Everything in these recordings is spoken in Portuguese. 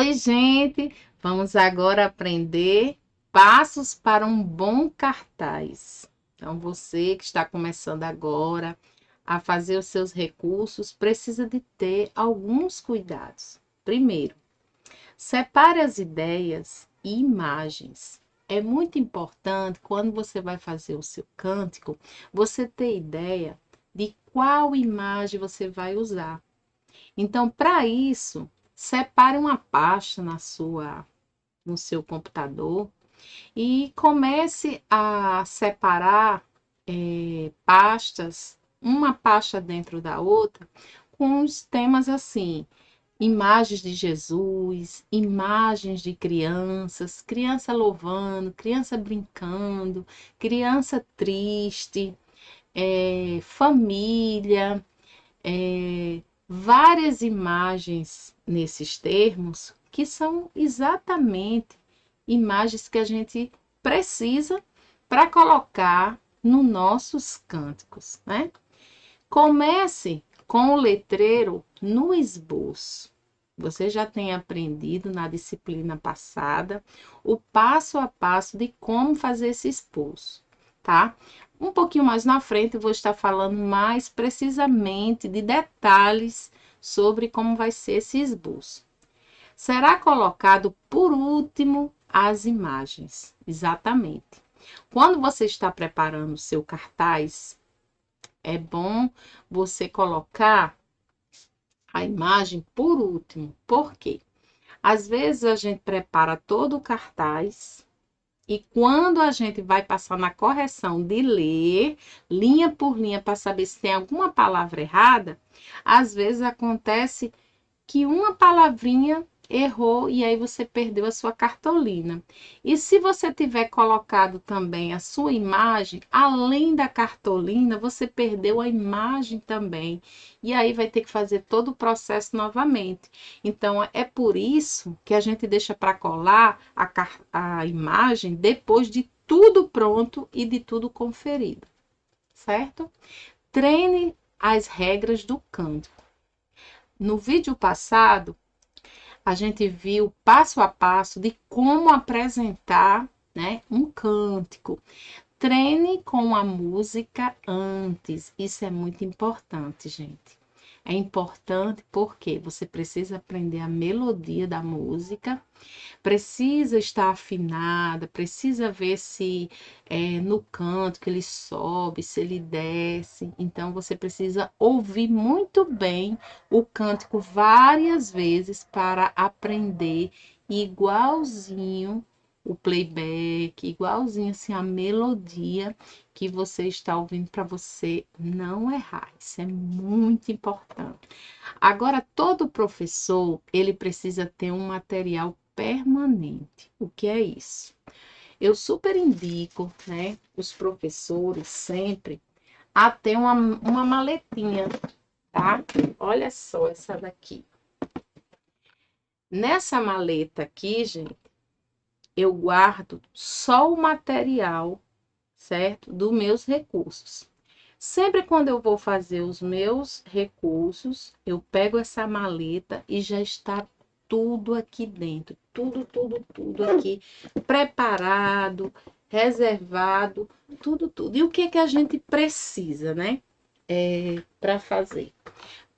Oi, gente! Vamos agora aprender passos para um bom cartaz. Então, você que está começando agora a fazer os seus recursos, precisa de ter alguns cuidados. Primeiro, separe as ideias e imagens. É muito importante, quando você vai fazer o seu cântico, você ter ideia de qual imagem você vai usar. Então, para isso, separe uma pasta no seu computador e comece a separar pastas, uma pasta dentro da outra, com os temas assim: imagens de Jesus, imagens de crianças, criança louvando, criança brincando, criança triste, família, várias imagens nesses termos que são exatamente imagens que a gente precisa para colocar nos nossos cânticos, né? Comece com o letreiro no esboço. Você já tem aprendido na disciplina passada o passo a passo de como fazer esse esboço, tá? Um pouquinho mais na frente eu vou estar falando mais precisamente de detalhes sobre como vai ser esse esboço. Será colocado por último as imagens, exatamente. Quando você está preparando o seu cartaz, é bom você colocar a imagem por último. Por quê? Às vezes a gente prepara todo o cartaz e quando a gente vai passar na correção de ler, linha por linha, para saber se tem alguma palavra errada, às vezes acontece que uma palavrinha errou e aí você perdeu a sua cartolina. E se você tiver colocado também a sua imagem, além da cartolina, você perdeu a imagem também. E aí vai ter que fazer todo o processo novamente. Então, é por isso que a gente deixa para colar a imagem depois de tudo pronto e de tudo conferido, certo? Treine as regras do canto. No vídeo passado, a gente viu passo a passo de como apresentar, né, um cântico. Treine com a música antes. Isso é muito importante, gente. É importante porque você precisa aprender a melodia da música, precisa estar afinada, precisa ver se no canto que ele sobe, se ele desce. Então, você precisa ouvir muito bem o cântico várias vezes para aprender igualzinho o playback, igualzinho assim a melodia que você está ouvindo para você não errar. Isso é muito importante. Agora, todo professor, ele precisa ter um material permanente. O que é isso? Eu super indico, né, os professores sempre a ter uma maletinha, tá? Olha só essa daqui. Nessa maleta aqui, gente, eu guardo só o material, certo? Dos meus recursos. Sempre quando eu vou fazer os meus recursos, eu pego essa maleta e já está tudo aqui dentro. Tudo aqui preparado, reservado, tudo. E o que que a gente precisa, né? Para fazer?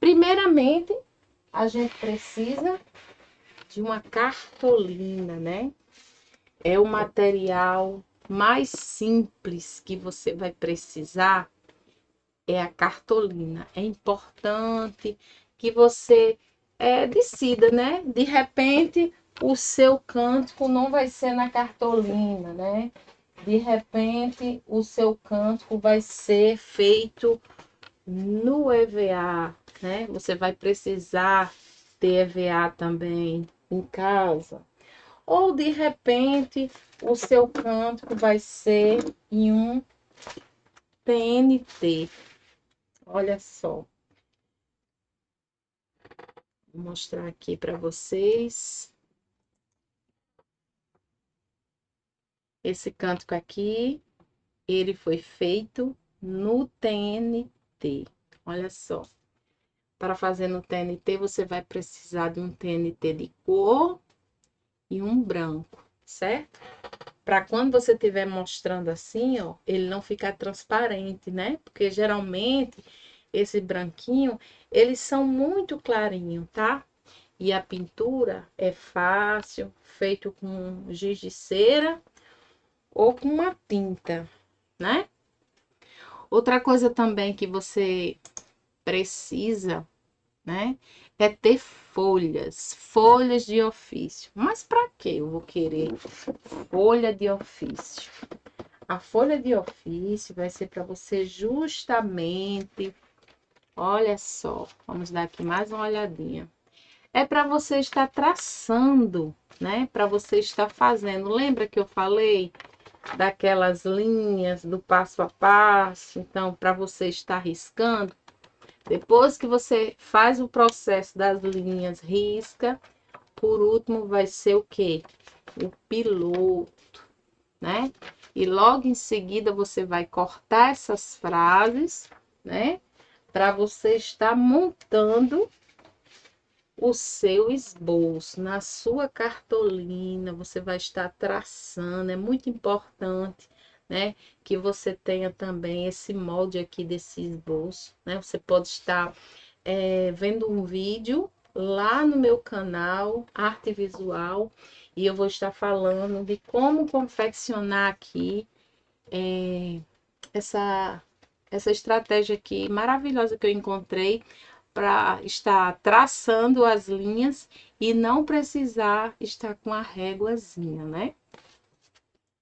Primeiramente, a gente precisa de uma cartolina, né? É o material mais simples que você vai precisar, é a cartolina. É importante que você decida, né? De repente, o seu cântico não vai ser na cartolina, né? De repente, o seu cântico vai ser feito no EVA, né? Você vai precisar ter EVA também em casa. Ou, de repente, o seu cântico vai ser em um TNT. Olha só. Vou mostrar aqui para vocês. Esse cântico aqui, ele foi feito no TNT. Olha só. Para fazer no TNT, você vai precisar de um TNT de cor e um branco, certo? Para quando você estiver mostrando assim, ó, ele não ficar transparente, né? Porque geralmente esse branquinho, eles são muito clarinhos, tá? E a pintura é fácil, feito com giz de cera ou com uma tinta, né? Outra coisa também que você precisa, né, é ter folhas de ofício. Mas para que eu vou querer folha de ofício? A folha de ofício vai ser para você justamente, olha só, vamos dar aqui mais uma olhadinha. É para você estar traçando, né? Para você estar fazendo. Lembra que eu falei daquelas linhas do passo a passo? Então, para você estar riscando, depois que você faz o processo das linhas, risca, por último vai ser o quê? O piloto, né? E logo em seguida você vai cortar essas frases, né? Para você estar montando o seu esboço na sua cartolina, você vai estar traçando, é muito importante, né, que você tenha também esse molde aqui desse esboço, né, você pode estar vendo um vídeo lá no meu canal Arte Visual, e eu vou estar falando de como confeccionar aqui essa, essa estratégia aqui maravilhosa que eu encontrei para estar traçando as linhas e não precisar estar com a réguazinha, né?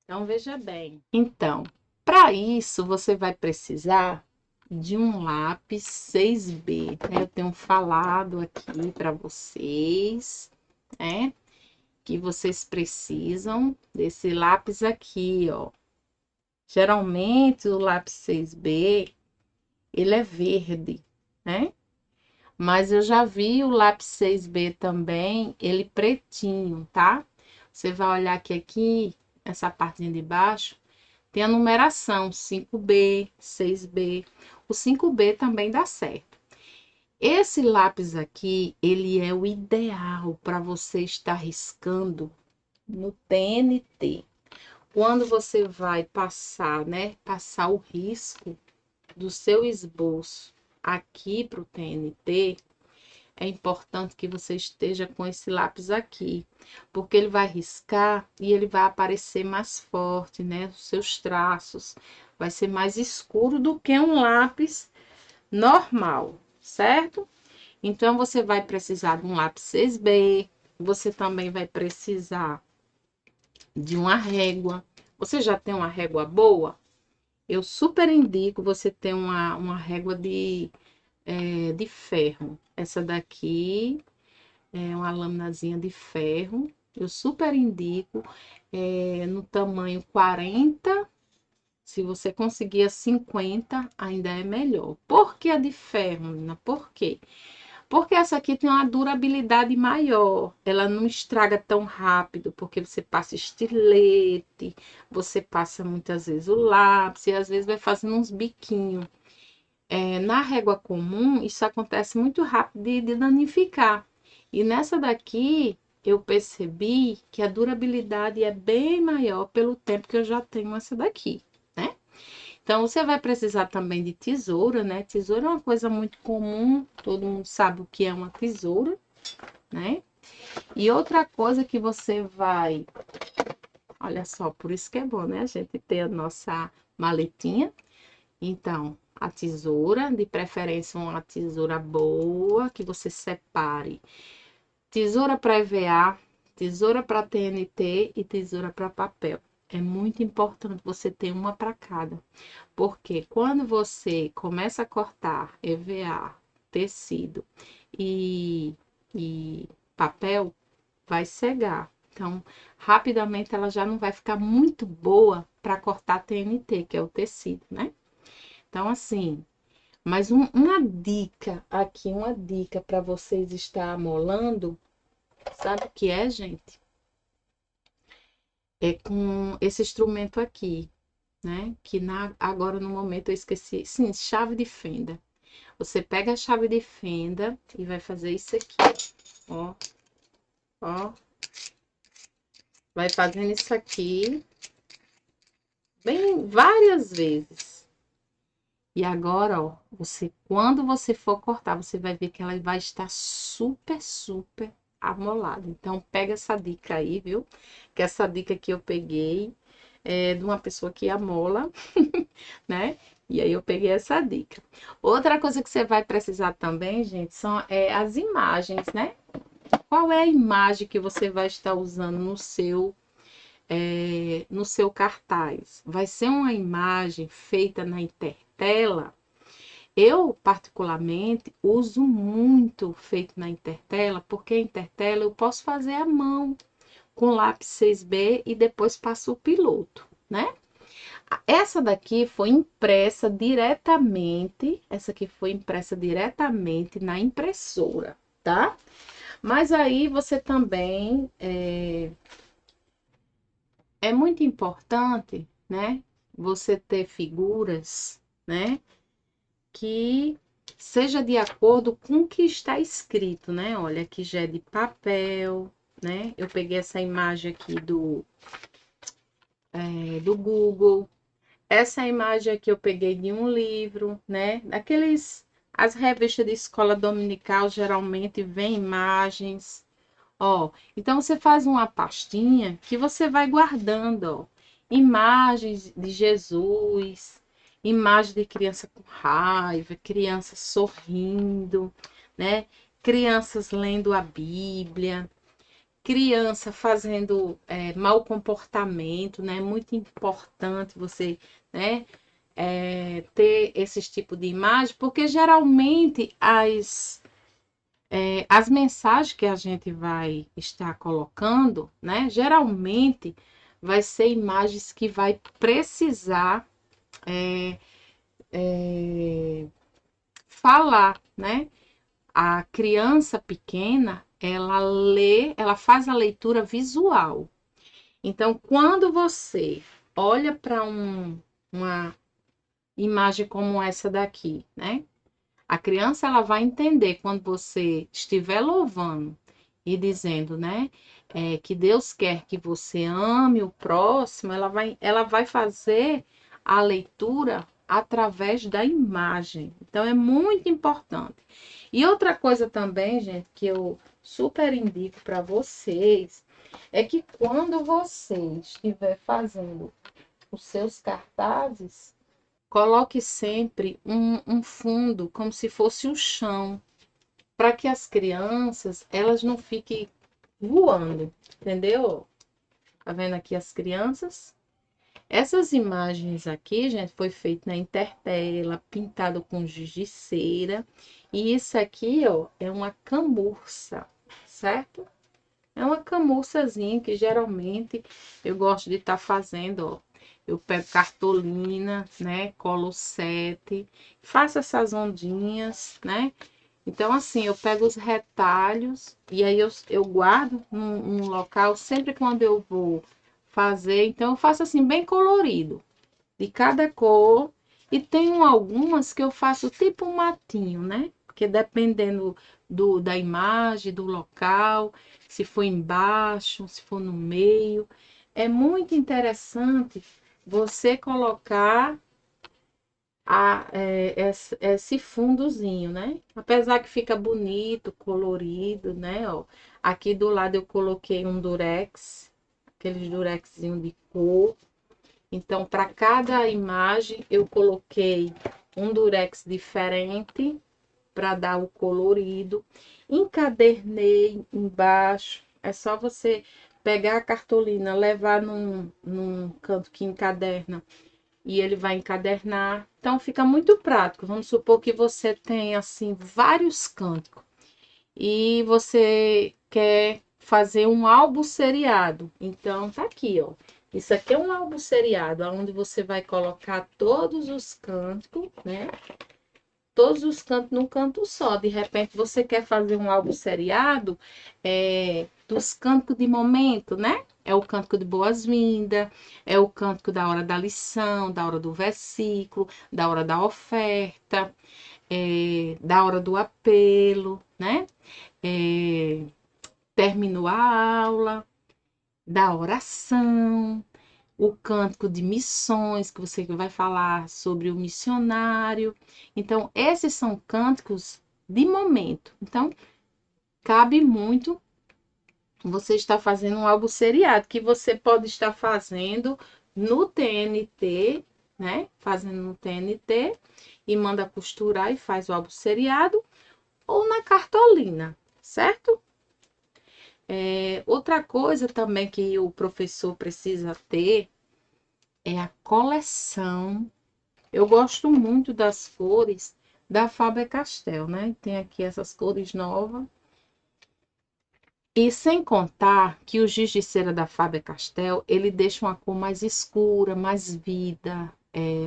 Então, veja bem. Então, para isso, você vai precisar de um lápis 6B, né? Eu tenho falado aqui para vocês, né? Que vocês precisam desse lápis aqui, ó. Geralmente, o lápis 6B, ele é verde, né? Mas eu já vi o lápis 6B também, ele pretinho, tá? Você vai olhar que aqui, essa partezinha de baixo, tem a numeração 5B, 6B. O 5B também dá certo. Esse lápis aqui, ele é o ideal para você estar riscando no TNT. Quando você vai passar, né? Passar o risco do seu esboço aqui para o TNT, é importante que você esteja com esse lápis aqui, porque ele vai riscar e ele vai aparecer mais forte, né? Os seus traços vai ser mais escuro do que um lápis normal, certo? Então, você vai precisar de um lápis 6B, você também vai precisar de uma régua. Você já tem uma régua boa? Eu super indico você ter uma régua de ferro. Essa daqui é uma laminazinha de ferro. Eu super indico no tamanho 40. Se você conseguir a 50, ainda é melhor. Por que a de ferro, menina? Por quê? Porque essa aqui tem uma durabilidade maior. Ela não estraga tão rápido, porque você passa estilete, você passa muitas vezes o lápis, e às vezes vai fazendo uns biquinhos. Na régua comum, isso acontece muito rápido de danificar. E nessa daqui, eu percebi que a durabilidade é bem maior pelo tempo que eu já tenho essa daqui, né? Então, você vai precisar também de tesoura, né? Tesoura é uma coisa muito comum, todo mundo sabe o que é uma tesoura, né? E outra coisa que você vai... Olha só, por isso que é bom, né? A gente ter a nossa maletinha. Então, a tesoura, de preferência uma tesoura boa, que você separe. Tesoura para EVA, tesoura para TNT e tesoura para papel. É muito importante você ter uma para cada. Porque quando você começa a cortar EVA, tecido e, e papel, vai cegar. Então, rapidamente ela já não vai ficar muito boa para cortar TNT, que é o tecido, né? Então, assim, mas uma dica aqui, uma dica para vocês estar amolando, sabe o que é, gente? É com esse instrumento aqui, né? Que agora no momento eu esqueci. Sim, chave de fenda. Você pega a chave de fenda e vai fazer isso aqui, ó, ó. Vai fazendo isso aqui bem várias vezes. E agora, ó, quando você for cortar, você vai ver que ela vai estar super, super amolada. Então, pega essa dica aí, viu? Que essa dica que eu peguei é de uma pessoa que amola, né? E aí eu peguei essa dica. Outra coisa que você vai precisar também, gente, são as imagens, né? Qual é a imagem que você vai estar usando no seu cartaz? Vai ser uma imagem feita na Intertela? Eu, particularmente, uso muito feito na Intertela, porque a Intertela eu posso fazer à mão, com lápis 6B e depois passo o piloto, né? Essa daqui foi impressa diretamente, essa aqui foi impressa diretamente na impressora, tá? Mas aí você também é muito importante, né? Você ter figuras, né? Que seja de acordo com o que está escrito, né? Olha, aqui já é de papel, né? Eu peguei essa imagem aqui do Google. Essa imagem aqui eu peguei de um livro, né? As revistas de escola dominical geralmente vêm imagens. Ó, então você faz uma pastinha que você vai guardando, ó, imagens de Jesus, imagem de criança com raiva, criança sorrindo, né? Crianças lendo a Bíblia, criança fazendo mau comportamento, né? Muito importante você, né? Ter esses tipos de imagem, porque geralmente as mensagens que a gente vai estar colocando, né? Geralmente vai ser imagens que vai precisar falar, né? A criança pequena, ela faz a leitura visual. Então, quando você olha para uma imagem como essa daqui, né? A criança ela vai entender quando você estiver louvando e dizendo, né, que Deus quer que você ame o próximo, ela vai fazer a leitura através da imagem. Então é muito importante. E outra coisa também, gente, que eu super indico para vocês, é que quando você estiver fazendo os seus cartazes, coloque sempre um fundo, como se fosse um chão, para que as crianças elas não fiquem voando, entendeu? Tá vendo aqui as crianças? Essas imagens aqui, gente, foi feito na Intertela, pintado com giz de cera. E isso aqui, ó, é uma camurça, certo? É uma camurçazinha que geralmente eu gosto de estar fazendo, ó. Eu pego cartolina, né? Colo 7, faço essas ondinhas, né? Então, assim, eu pego os retalhos e aí eu guardo num local, sempre quando eu vou fazer. Então, eu faço assim, bem colorido, de cada cor. E tenho algumas que eu faço tipo um matinho, né? Porque dependendo da imagem, do local, se for embaixo, se for no meio, é muito interessante você colocar esse fundozinho, né? Apesar que fica bonito, colorido, né? Ó, aqui do lado eu coloquei um durex, aqueles durexinho de cor. Então, para cada imagem, eu coloquei um durex diferente para dar o colorido. Encadernei embaixo. É só você pegar a cartolina, levar num canto que encaderna e ele vai encadernar. Então, fica muito prático. Vamos supor que você tem, assim, vários cantos e você quer fazer um álbum seriado. Então, tá aqui, ó. Isso aqui é um álbum seriado, onde você vai colocar todos os cantos, né? Todos os cantos num canto só. De repente, você quer fazer um álbum seriado dos cânticos de momento, né? É o cântico de boas-vindas, é o cântico da hora da lição, da hora do versículo, da hora da oferta, da hora do apelo, né? Terminou a aula. da oração, o cântico de missões, que você vai falar sobre o missionário. Então, esses são cânticos de momento. Então, cabe muito você estar fazendo um álbum seriado, que você pode estar fazendo no TNT, né? Fazendo no TNT e manda costurar e faz o álbum seriado, ou na cartolina, certo? Outra coisa também que o professor precisa ter é a coleção. Eu gosto muito das cores da Faber-Castell, né? Tem aqui essas cores novas. E sem contar que o giz de cera da Faber-Castell, ele deixa uma cor mais escura, mais vida,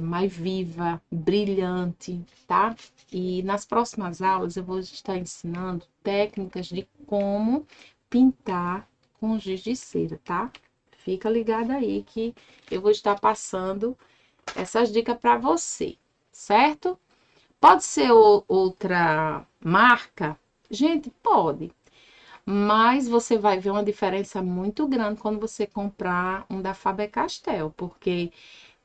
mais viva, brilhante, tá? E nas próximas aulas eu vou estar ensinando técnicas de como pintar com giz de cera, tá? Fica ligado aí que eu vou estar passando essas dicas para você, certo? Pode ser outra marca? Gente, pode. Mas você vai ver uma diferença muito grande quando você comprar um da Faber-Castell, porque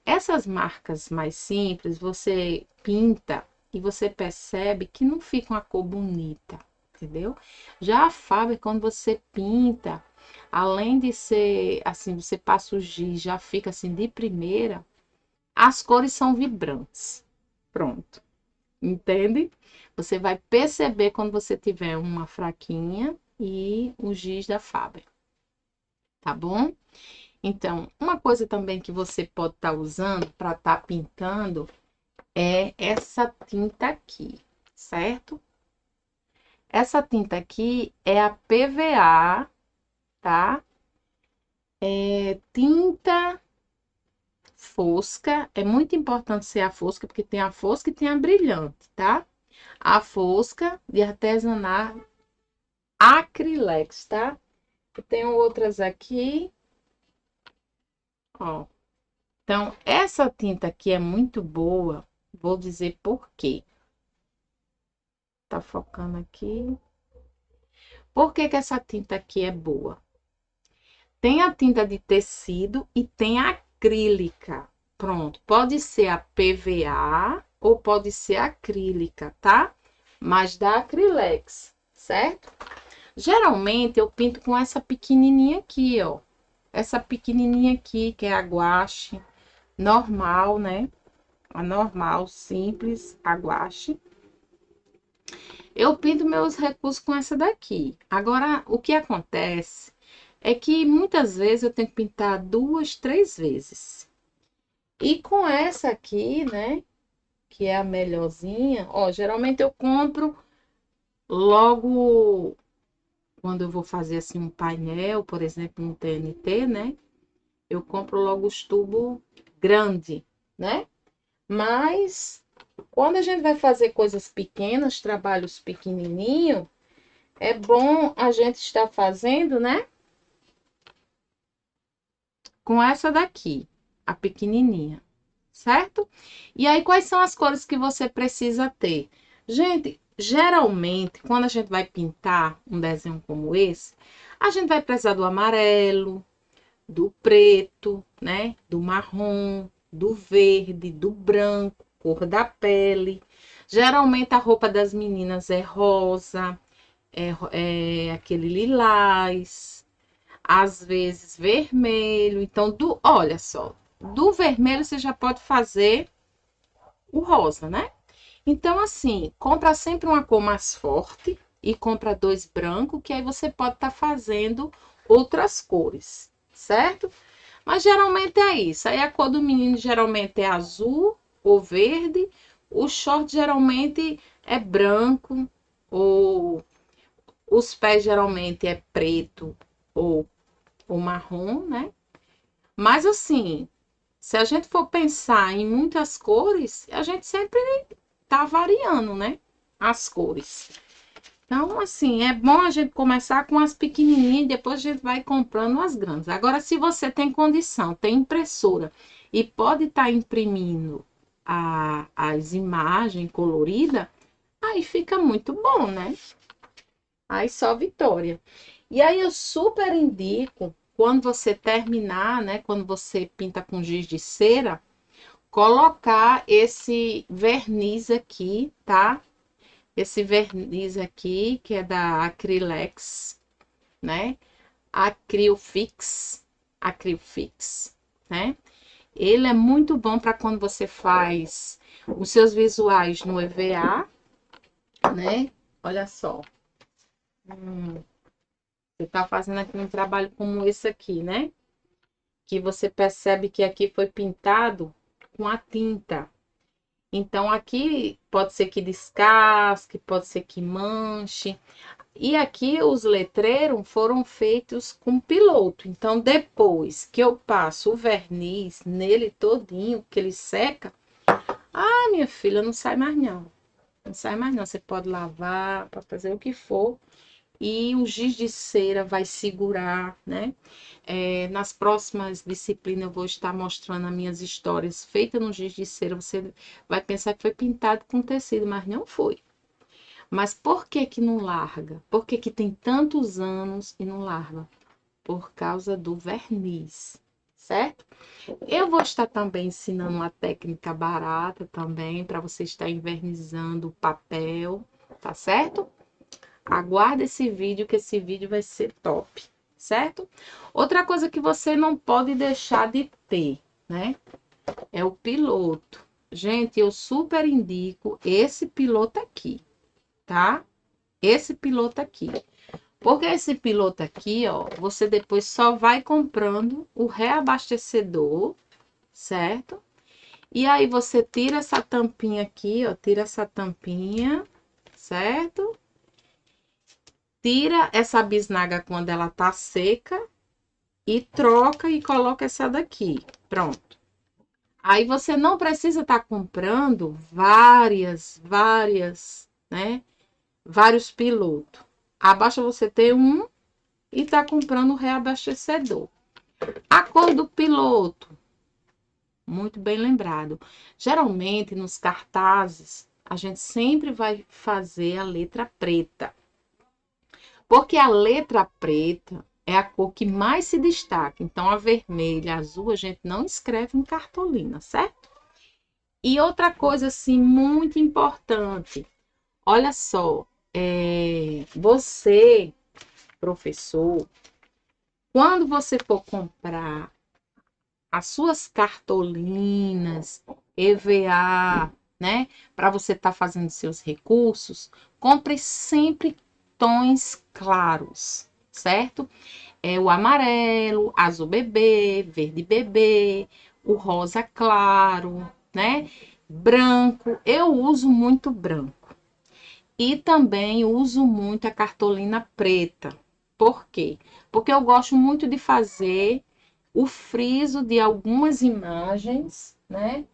essas marcas mais simples, você pinta e você percebe que não fica uma cor bonita, entendeu? Já a Faber, quando você pinta, além de ser assim, você passa o giz, já fica assim de primeira, as cores são vibrantes. Pronto. Entende? Você vai perceber quando você tiver uma fraquinha e o giz da Faber, tá bom? Então, uma coisa também que você pode estar usando para estar pintando é essa tinta aqui, certo? Essa tinta aqui é a PVA, tá? É tinta fosca, é muito importante ser a fosca, porque tem a fosca e tem a brilhante, tá? A fosca de artesanato Acrylex, tá? Eu tenho outras aqui, ó. Então, essa tinta aqui é muito boa. Vou dizer por quê. Tá focando aqui. Por que que essa tinta aqui é boa? Tem a tinta de tecido e tem a acrílica. Pronto, pode ser a PVA ou pode ser a acrílica, tá? Mas da Acrylex, certo? Geralmente eu pinto com essa pequenininha aqui, ó. Essa pequenininha aqui, que é a guache normal, né? A normal, simples, a guache. Eu pinto meus recursos com essa daqui. Agora, o que acontece é que muitas vezes eu tenho que pintar 2, 3 vezes. E com essa aqui, né, que é a melhorzinha, ó, geralmente eu compro logo quando eu vou fazer assim um painel, por exemplo, no TNT, né? Eu compro logo os tubos grande, né? Mas quando a gente vai fazer coisas pequenas, trabalhos pequenininhos, é bom a gente estar fazendo, né? Com essa daqui, a pequenininha, certo? E aí, quais são as cores que você precisa ter? Gente, geralmente, quando a gente vai pintar um desenho como esse, a gente vai precisar do amarelo, do preto, né? Do marrom, do verde, do branco, cor da pele. Geralmente a roupa das meninas é rosa, é aquele lilás, às vezes vermelho. Então, olha só, do vermelho você já pode fazer o rosa, né? Então, assim, compra sempre uma cor mais forte e compra dois brancos, que aí você pode estar fazendo outras cores, certo? Mas geralmente é isso. Aí a cor do menino geralmente é azul ou verde. O short geralmente é branco ou os pés geralmente é preto ou marrom, né? Mas assim, se a gente for pensar em muitas cores, a gente sempre tá variando, né? As cores. Então, assim, é bom a gente começar com as pequenininhas e depois a gente vai comprando as grandes. Agora, se você tem condição, tem impressora e pode estar imprimindo as imagens coloridas, aí fica muito bom, né? Aí só vitória. E aí eu super indico quando você terminar, né? Quando você pinta com giz de cera, colocar esse verniz aqui, tá? Esse verniz aqui, que é da Acrylex, né? Acryfix, né? Ele é muito bom para quando você faz os seus visuais no EVA, né? Olha só. Você tá fazendo aqui um trabalho como esse aqui, né? Que você percebe que aqui foi pintado com a tinta. Então, aqui pode ser que descasque, pode ser que manche. E aqui os letreiros foram feitos com piloto. Então, depois que eu passo o verniz nele todinho, que ele seca, ah, minha filha, não sai mais não. Não sai mais não. Você pode lavar, para fazer o que for. E o giz de cera vai segurar, né? Nas próximas disciplinas eu vou estar mostrando as minhas histórias feitas no giz de cera. Você vai pensar que foi pintado com tecido, mas não foi. Mas por que que não larga? Por que que tem tantos anos e não larga? Por causa do verniz, certo? Eu vou estar também ensinando uma técnica barata também, para você estar envernizando o papel, tá certo? Aguarda esse vídeo, que esse vídeo vai ser top, certo? Outra coisa que você não pode deixar de ter, né? É o piloto. Gente, eu super indico esse piloto aqui, tá? Esse piloto aqui. Porque esse piloto aqui, ó, você depois só vai comprando o reabastecedor, certo? E aí você tira essa tampinha aqui, ó, tira essa tampinha, certo? Tira essa bisnaga quando ela tá seca e troca e coloca essa daqui. Pronto. Aí você não precisa estar comprando né? Vários pilotos. Abaixa você ter um e tá comprando o reabastecedor. A cor do piloto, muito bem lembrado. Geralmente nos cartazes a gente sempre vai fazer a letra preta. Porque a letra preta é a cor que mais se destaca. Então, a vermelha, a azul, a gente não escreve em cartolina, certo? E outra coisa, assim, muito importante. Olha só, você, professor, quando você for comprar as suas cartolinas, EVA, né? Para você estar fazendo seus recursos, compre sempre tons claros, certo? É o amarelo, azul bebê, verde bebê, o rosa claro, né? Branco, eu uso muito branco. E também uso muito a cartolina preta. Por quê? Porque eu gosto muito de fazer o friso de algumas imagens, né?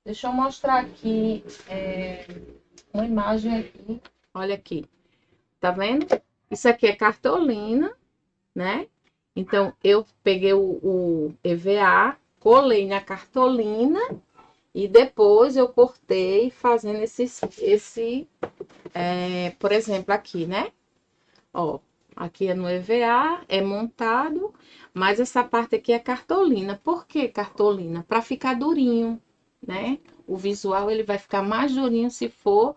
Deixa eu mostrar aqui uma imagem aqui. Olha aqui. Tá vendo? Isso aqui é cartolina, né? Então, eu peguei o EVA, colei na cartolina e depois eu cortei fazendo por exemplo, aqui, né? Ó, aqui é no EVA, é montado, mas essa parte aqui é cartolina. Por que cartolina? Para ficar durinho, né? O visual ele vai ficar mais durinho se for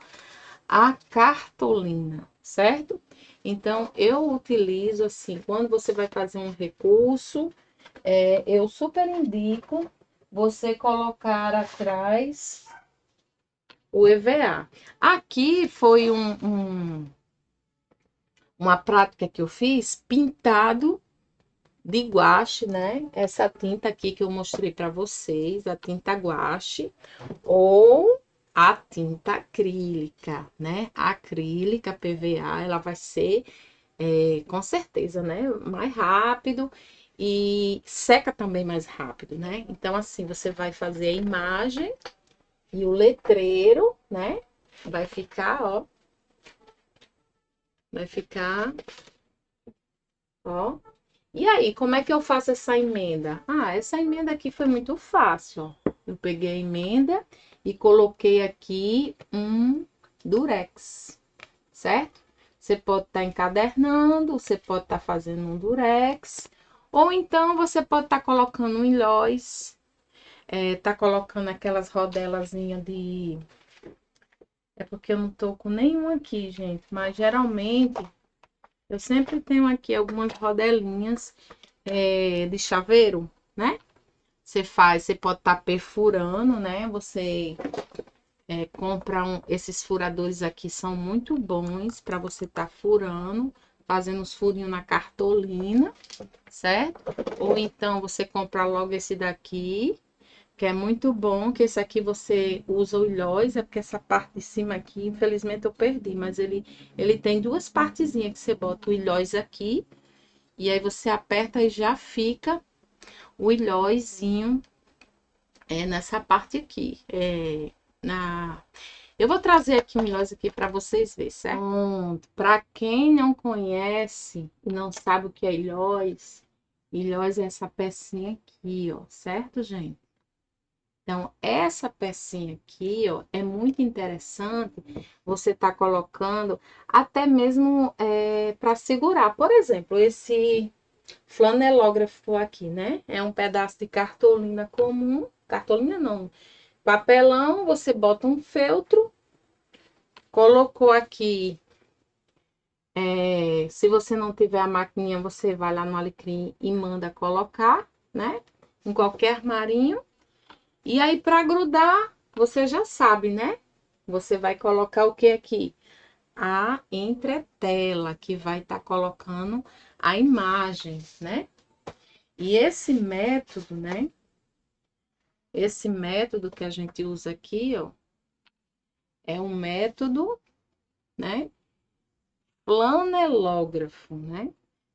a cartolina, certo? Então, eu utilizo assim, quando você vai fazer um recurso, eu super indico você colocar atrás o EVA. Aqui foi uma prática que eu fiz pintado de guache, né? Essa tinta aqui que eu mostrei para vocês, a tinta guache, ou a tinta acrílica, né? A acrílica PVA, ela vai ser, com certeza, né? Mais rápido e seca também mais rápido, né? Então, assim, você vai fazer a imagem e o letreiro, né? Vai ficar, ó. Vai ficar, ó. E aí, como é que eu faço essa emenda? Ah, essa emenda aqui foi muito fácil, ó. Eu peguei a emenda e coloquei aqui um durex, certo? Você pode estar encadernando, você pode estar fazendo um durex, Ou então você pode estar colocando um ilhóis, tá colocando aquelas rodelazinhas de... É porque eu não tô com nenhum aqui, gente, mas geralmente eu sempre tenho aqui algumas rodelinhas de chaveiro, né? Você pode estar perfurando, né? Você compra esses furadores aqui, são muito bons para você estar furando, fazendo os furinhos na cartolina, certo? Ou então você compra logo esse daqui, que é muito bom, que esse aqui você usa o ilhóis, é porque essa parte de cima aqui, infelizmente eu perdi, mas ele tem duas partezinhas que você bota o ilhóis aqui, e aí você aperta e já fica o ilhóizinho nessa parte aqui, na... Eu vou trazer aqui um ilhóis aqui para vocês verem, certo? Para quem não conhece e não sabe o que é ilhóis, ilhóis é essa pecinha aqui, ó, certo, gente? Então, essa pecinha aqui, ó, é muito interessante você tá colocando até mesmo para segurar. Por exemplo, esse flanelógrafo aqui, né? É um pedaço de cartolina comum. Cartolina não, papelão, você bota um feltro, colocou aqui. Se você não tiver a maquininha, você vai lá no Alecrim e manda colocar, né? Em qualquer armarinho. E aí, para grudar, você já sabe, né? Você vai colocar o que aqui? A entretela, que vai estar colocando a imagem, né? E esse método, né? Esse método que a gente usa aqui, ó, é um método, né? Flanelógrafo, né?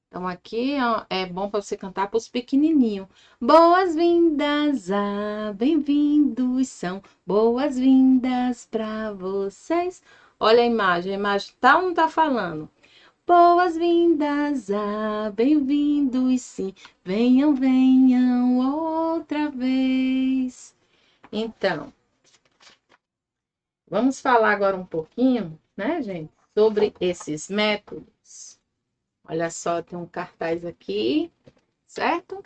Então, aqui ó, é bom para você cantar para os pequenininhos. Boas-vindas, bem-vindos são. Boas-vindas para vocês. Olha a imagem tá ou não tá falando? Boas-vindas, bem-vindos sim. Venham, venham outra vez. Então, vamos falar agora um pouquinho, né, gente, sobre esses métodos. Olha só, tem um cartaz aqui, certo?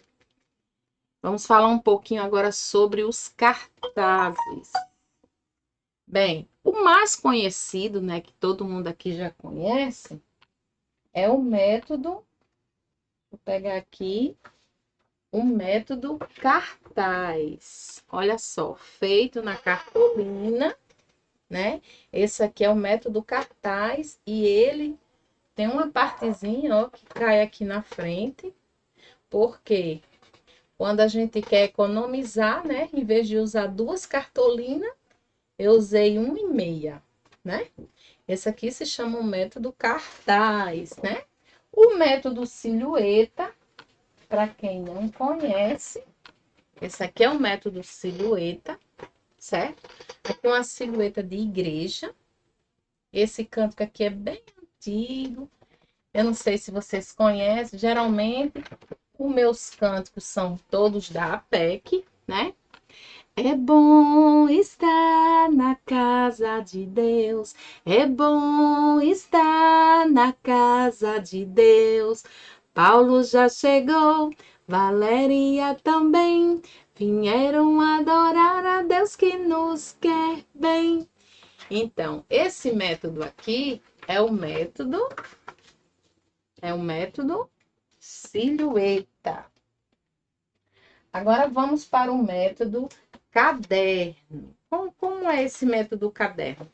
Vamos falar um pouquinho agora sobre os cartazes. Bem, o mais conhecido, né, que todo mundo aqui já conhece, é o método, vou pegar aqui, o método cartaz. Olha só, feito na cartolina, né? Esse aqui é o método cartaz e ele tem uma partezinha, ó, que cai aqui na frente, porque quando a gente quer economizar, né? Em vez de usar duas cartolinas, eu usei 1,5, né? Esse aqui se chama o método cartaz, né? O método silhueta, para quem não conhece, esse aqui é o método silhueta, certo? Aqui é uma silhueta de igreja. Esse canto aqui é bem antigo. Eu não sei se vocês conhecem. Geralmente, os meus cânticos são todos da APEC, né? É bom estar na casa de Deus, é bom estar na casa de Deus. Paulo já chegou, Valéria também, vieram adorar a Deus que nos quer bem. Então, esse método aqui é o método silhueta. Agora vamos para o método caderno. Como é esse método caderno?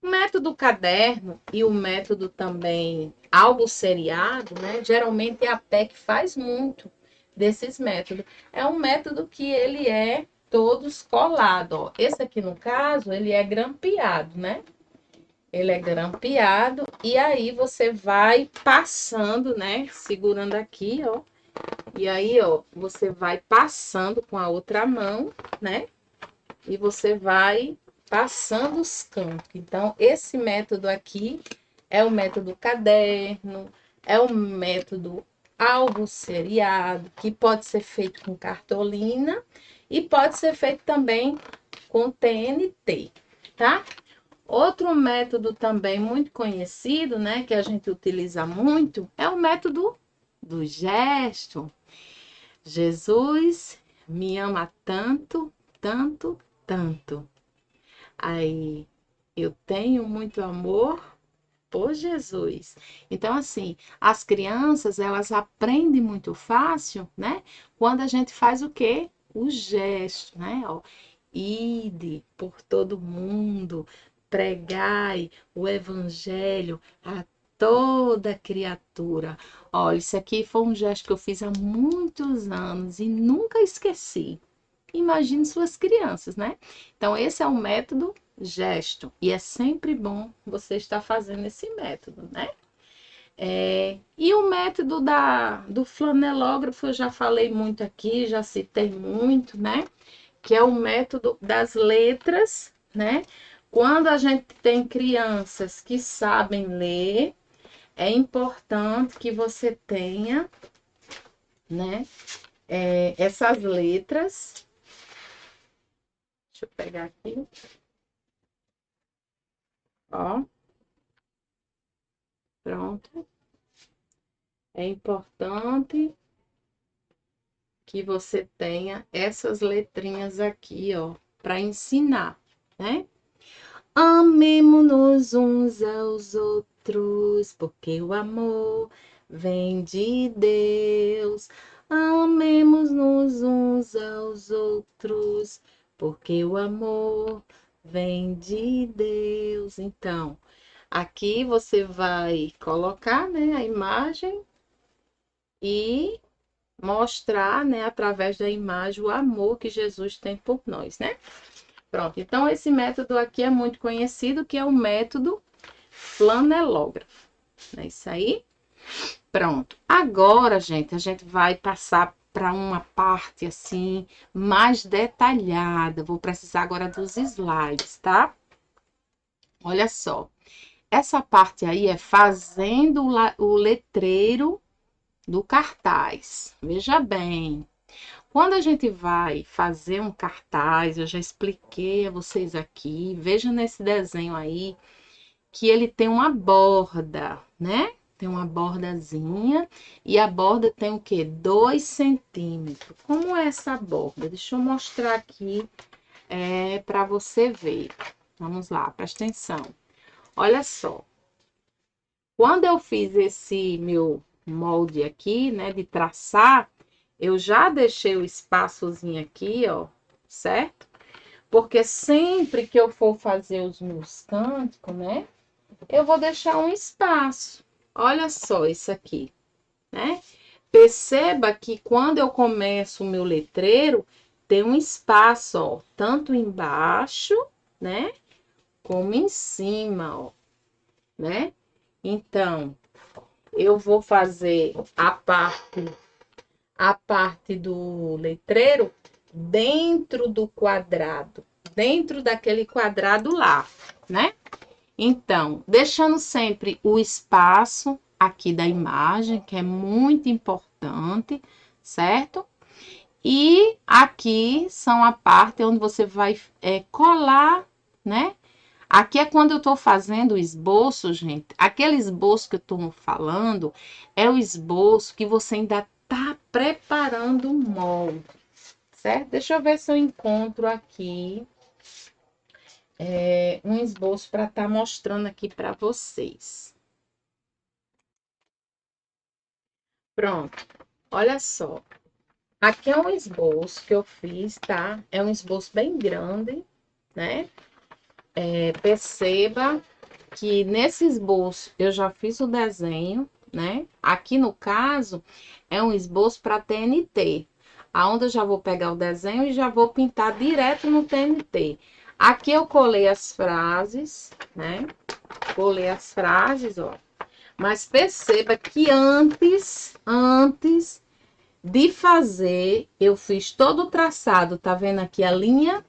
O método caderno e o método também algo seriado, né? Geralmente a PEC faz muito desses métodos. É um método que ele é todos colado, ó. Esse aqui no caso, ele é grampeado, né? Ele é grampeado e aí você vai passando, né? Segurando aqui, ó. E aí, ó, você vai passando com a outra mão, né? E você vai passando os cantos. Então, esse método aqui é o método caderno, é o método algo seriado, que pode ser feito com cartolina e pode ser feito também com TNT, tá? Outro método também muito conhecido, né, que a gente utiliza muito, é o método do gesto. Jesus me ama tanto, tanto, tanto. Aí eu tenho muito amor por Jesus. Então, assim, as crianças, elas aprendem muito fácil, né? Quando a gente faz o quê? O gesto, né? Ó, ide por todo mundo, pregai o evangelho a toda criatura. Olha, isso aqui foi um gesto que eu fiz há muitos anos e nunca esqueci. Imagine suas crianças, né? Então, esse é o método gesto. E é sempre bom você estar fazendo esse método, né? E o método do flanelógrafo, eu já falei muito aqui, já citei muito, né? Que é o método das letras, né? Quando a gente tem crianças que sabem ler, é importante que você tenha, né? Essas letras. Deixa eu pegar aqui, ó. Pronto. É importante que você tenha essas letrinhas aqui, ó, para ensinar, né? Amemo-nos uns aos outros, porque o amor vem de Deus. Amemos-nos uns aos outros, porque o amor vem de Deus. Então, aqui você vai colocar, né, a imagem e mostrar, né, através da imagem o amor que Jesus tem por nós, né? Pronto, então esse método aqui é muito conhecido, que é o método flanelógrafo. É isso aí? Pronto. Agora, gente, a gente vai passar para uma parte assim mais detalhada. Vou precisar agora dos slides, tá? Olha só. Essa parte aí é fazendo o letreiro do cartaz. Veja bem, quando a gente vai fazer um cartaz, eu já expliquei a vocês aqui, veja nesse desenho aí, que ele tem uma borda, né? Tem uma bordazinha, e a borda tem o quê? 2 centímetros. Como é essa borda? Deixa eu mostrar aqui para você ver. Vamos lá, presta atenção. Olha só. Quando eu fiz esse meu molde aqui, né, de traçar, eu já deixei o espaçozinho aqui, ó, certo? Porque sempre que eu for fazer os meus cânticos, né, eu vou deixar um espaço. Olha só isso aqui, né? Perceba que quando eu começo o meu letreiro, tem um espaço, ó, tanto embaixo, né, como em cima, ó, né? Então, eu vou fazer a parte do letreiro dentro do quadrado, dentro daquele quadrado lá, né? Então, deixando sempre o espaço aqui da imagem, que é muito importante, certo? E aqui são a parte onde você vai colar, né? Aqui é quando eu estou fazendo o esboço, gente. Aquele esboço que eu estou falando é o esboço que você ainda está preparando o molde, certo? Deixa eu ver se eu encontro aqui um esboço para estar mostrando aqui para vocês. Pronto, olha só. Aqui é um esboço que eu fiz, tá? É um esboço bem grande, né? Perceba que nesse esboço eu já fiz o desenho, né? Aqui no caso é um esboço para TNT, aonde eu já vou pegar o desenho e já vou pintar direto no TNT. Aqui eu colei as frases, né? Colei as frases, ó. Mas perceba que antes de fazer, eu fiz todo o traçado, tá vendo aqui a linha?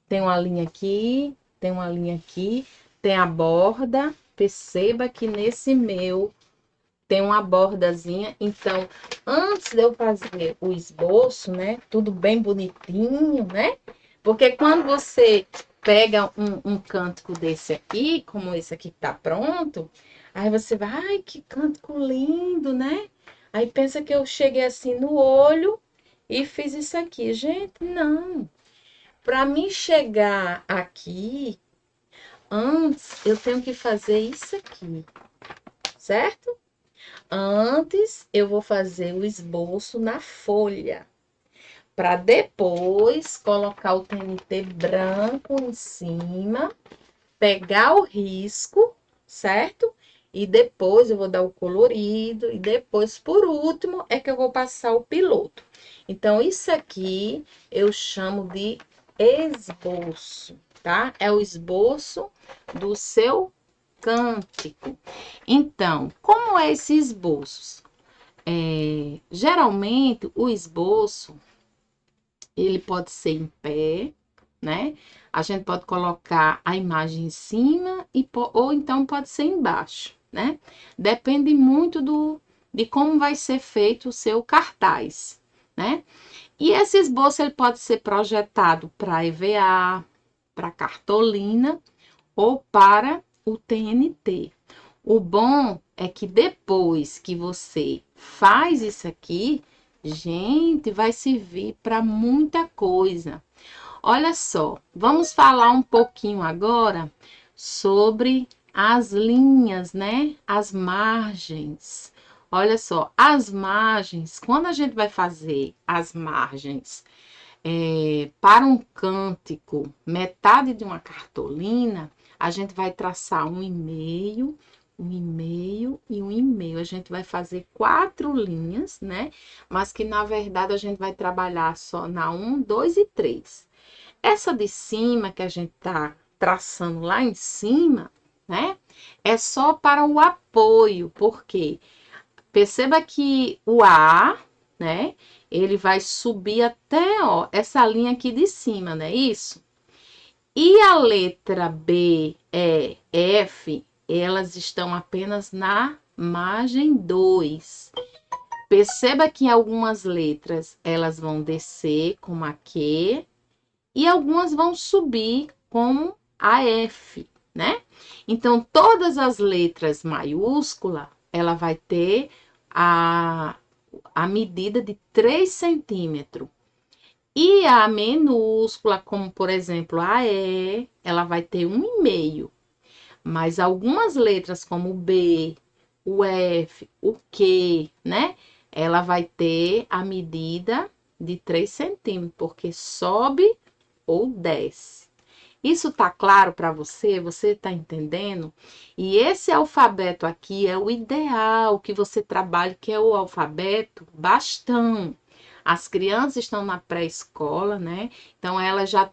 Tem uma linha aqui, tem uma linha aqui, tem a borda. Perceba que nesse meu tem uma bordazinha. Então, antes de eu fazer o esboço, né? Tudo bem bonitinho, né? Porque quando você pega um cântico desse aqui, como esse aqui tá pronto, aí você vai, ai, que cântico lindo, né? Aí pensa que eu cheguei assim no olho e fiz isso aqui. Gente, não. Para mim chegar aqui, antes eu tenho que fazer isso aqui, certo? Antes eu vou fazer o esboço na folha, para depois colocar o TNT branco em cima, pegar o risco, certo? E depois eu vou dar o colorido e depois, por último, é que eu vou passar o piloto. Então, isso aqui eu chamo de esboço, tá? É o esboço do seu cântico. Então, como é esse esboço? Geralmente, o esboço, ele pode ser em pé, né? A gente pode colocar a imagem em cima ou então pode ser embaixo, né? Depende muito de como vai ser feito o seu cartaz, né? E esse esboço ele pode ser projetado para EVA, para cartolina ou para o TNT. O bom é que depois que você faz isso aqui, gente, vai servir para muita coisa. Olha só, vamos falar um pouquinho agora sobre as linhas, né? As margens. Olha só, as margens, quando a gente vai fazer as margens para um cântico, metade de uma cartolina, a gente vai traçar 1,5, 1,5 e 1,5. A gente vai fazer 4 linhas, né? Mas que na verdade a gente vai trabalhar só na 1, 2 e 3. Essa de cima que a gente tá traçando lá em cima, né? É só para o apoio, porque perceba que o A, né? Ele vai subir até, ó, essa linha aqui de cima, né? Isso. E a letra B, E, F, elas estão apenas na margem 2. Perceba que algumas letras, elas vão descer como a Q e algumas vão subir como a F, né? Então, todas as letras maiúsculas, ela vai ter a medida de 3 centímetros. E a minúscula, como por exemplo a E, ela vai ter 1,5. Mas algumas letras como o B, o F, o Q, né? Ela vai ter a medida de 3 centímetros, porque sobe ou desce. Isso tá claro para você? Você tá entendendo? E esse alfabeto aqui é o ideal que você trabalhe, que é o alfabeto bastão. As crianças estão na pré-escola, né? Então ela já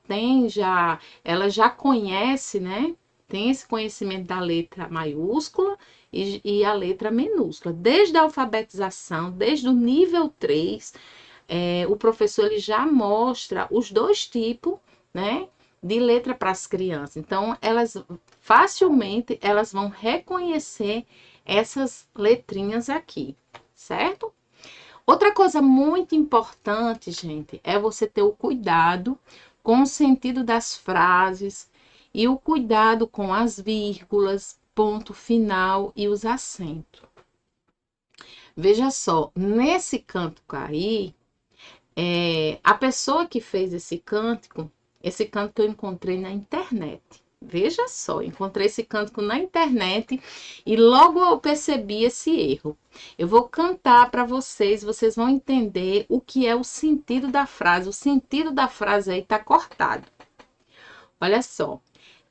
conhece, né? Tem esse conhecimento da letra maiúscula e a letra minúscula. Desde a alfabetização, desde o nível 3, o professor ele já mostra os dois tipos, né? De letra para as crianças. Então, elas facilmente elas vão reconhecer essas letrinhas aqui, certo? Outra coisa muito importante, gente, é você ter o cuidado com o sentido das frases e o cuidado com as vírgulas, ponto final e os acentos. Veja só, nesse cântico aí, a pessoa que fez esse cântico eu encontrei na internet. Veja só, encontrei esse cântico na internet e logo eu percebi esse erro. Eu vou cantar para vocês, vocês vão entender o que é o sentido da frase. O sentido da frase aí tá cortado. Olha só.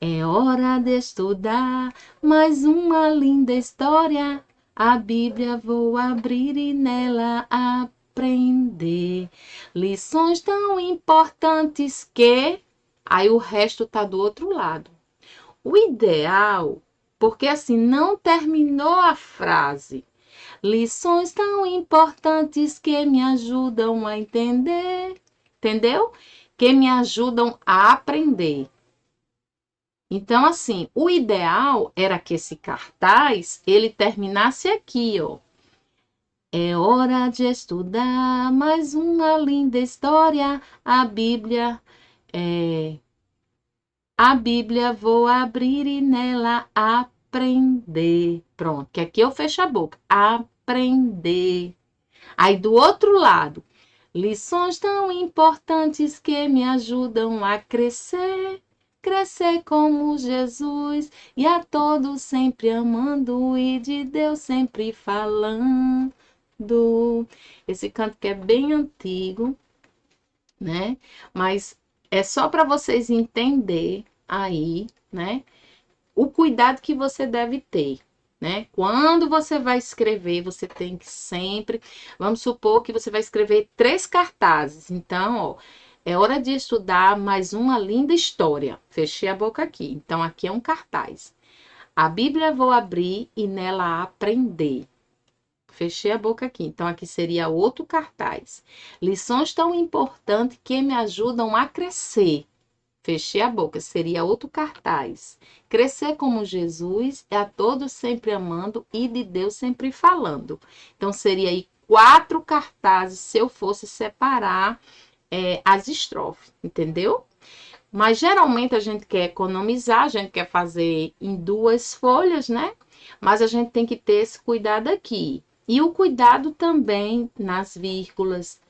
É hora de estudar mais uma linda história. A Bíblia vou abrir e nela aprender lições tão importantes que. Aí o resto tá do outro lado. O ideal, porque assim não terminou a frase. Lições tão importantes que me ajudam a entender. Entendeu? Que me ajudam a aprender. Então, assim, o ideal era que esse cartaz, ele terminasse aqui, ó. É hora de estudar mais uma linda história, a Bíblia vou abrir e nela aprender. Pronto, que aqui eu fecho a boca. Aprender. Aí do outro lado, Lições tão importantes que me ajudam a crescer, crescer como Jesus e a todos sempre amando e de Deus sempre falando. Esse canto que é bem antigo, né? Mas é só para vocês entender aí, né? O cuidado que você deve ter, né? Quando você vai escrever, você tem que sempre, vamos supor que você vai escrever 3 cartazes. Então, ó, é hora de estudar mais uma linda história. Fechei a boca aqui. Então, aqui é um cartaz. A Bíblia vou abrir e nela aprender. Fechei a boca aqui. Então, aqui seria outro cartaz. Lições tão importantes que me ajudam a crescer. Fechei a boca, seria outro cartaz. Crescer como Jesus é a todos sempre amando e de Deus sempre falando. Então, seria aí 4 cartazes se eu fosse separar as estrofes, entendeu? Mas geralmente a gente quer economizar, a gente quer fazer em 2 folhas, né? Mas a gente tem que ter esse cuidado aqui. E o cuidado também nas vírgulas,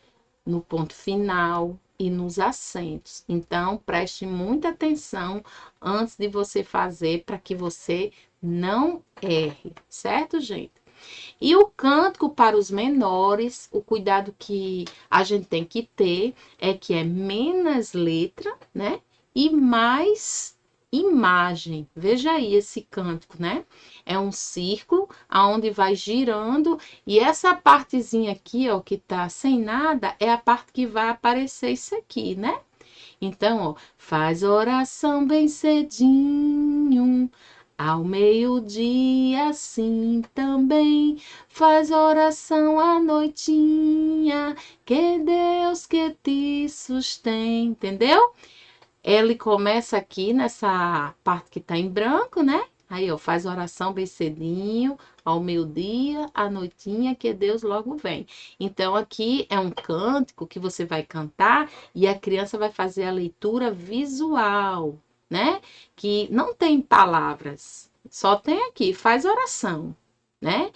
no ponto final e nos acentos. Então, preste muita atenção antes de você fazer para que você não erre, certo, gente? E o cântico para os menores, o cuidado que a gente tem que ter é que é menos letra, né? E mais imagem. Veja aí esse cântico, né? É um círculo aonde vai girando e essa partezinha aqui, ó, que tá sem nada, é a parte que vai aparecer isso aqui, né? Então, ó, faz oração bem cedinho, ao meio-dia assim também. Faz oração à noitinha, que Deus que te sustém, entendeu? Ele começa aqui nessa parte que tá em branco, né? Aí, ó, faz oração bem cedinho, ao meio-dia, à noitinha, que Deus logo vem. Então, aqui é um cântico que você vai cantar e a criança vai fazer a leitura visual, né? Que não tem palavras, só tem aqui, faz oração, né?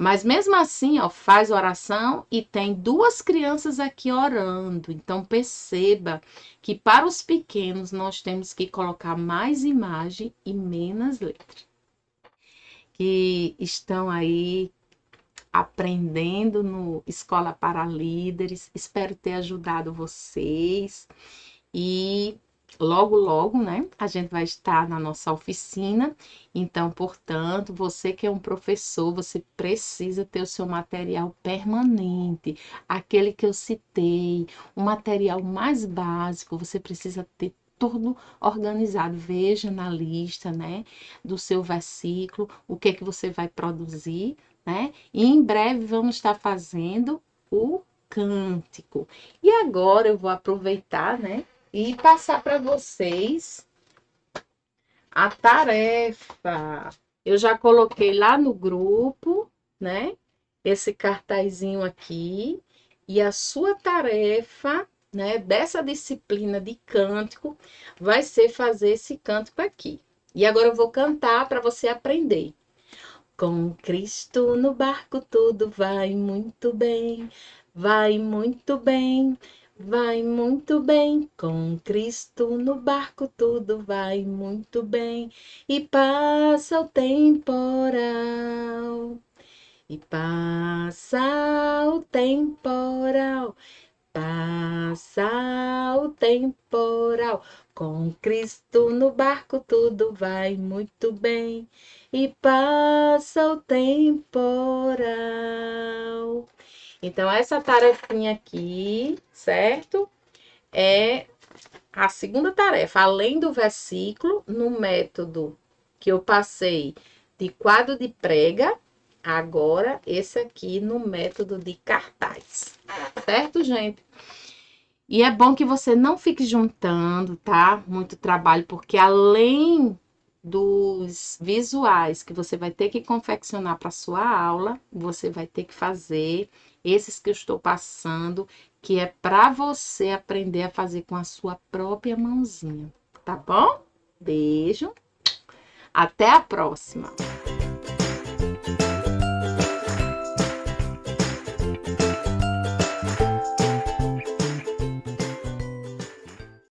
Mas mesmo assim, ó, faz oração e tem 2 crianças aqui orando. Então, perceba que para os pequenos nós temos que colocar mais imagem e menos letra. Que estão aí aprendendo no Escola para Líderes. Espero ter ajudado vocês. E logo, logo, né, a gente vai estar na nossa oficina. Então, portanto, você que é um professor, você precisa ter o seu material permanente, aquele que eu citei, o material mais básico, você precisa ter tudo organizado. Veja na lista, né, do seu versículo, o que é que você vai produzir, né? E em breve vamos estar fazendo o cântico. E agora eu vou aproveitar, né, e passar para vocês a tarefa. Eu já coloquei lá no grupo, né? Esse cartazinho aqui. E a sua tarefa, né, dessa disciplina de cântico vai ser fazer esse cântico aqui. E agora eu vou cantar para você aprender. Com Cristo no barco tudo vai muito bem, vai muito bem, vai muito bem. Com Cristo no barco tudo vai muito bem e passa o temporal. E passa o temporal. Passa o temporal, com Cristo no barco tudo vai muito bem. E passa o temporal. Então, essa tarefinha aqui, certo? É a segunda tarefa, além do versículo, no método que eu passei de quadro de prega, agora esse aqui no método de cartaz. Certo, gente? E é bom que você não fique juntando, tá? Muito trabalho, porque além dos visuais que você vai ter que confeccionar para sua aula, você vai ter que fazer esses que eu estou passando, que é para você aprender a fazer com a sua própria mãozinha, tá bom? Beijo. Até a próxima.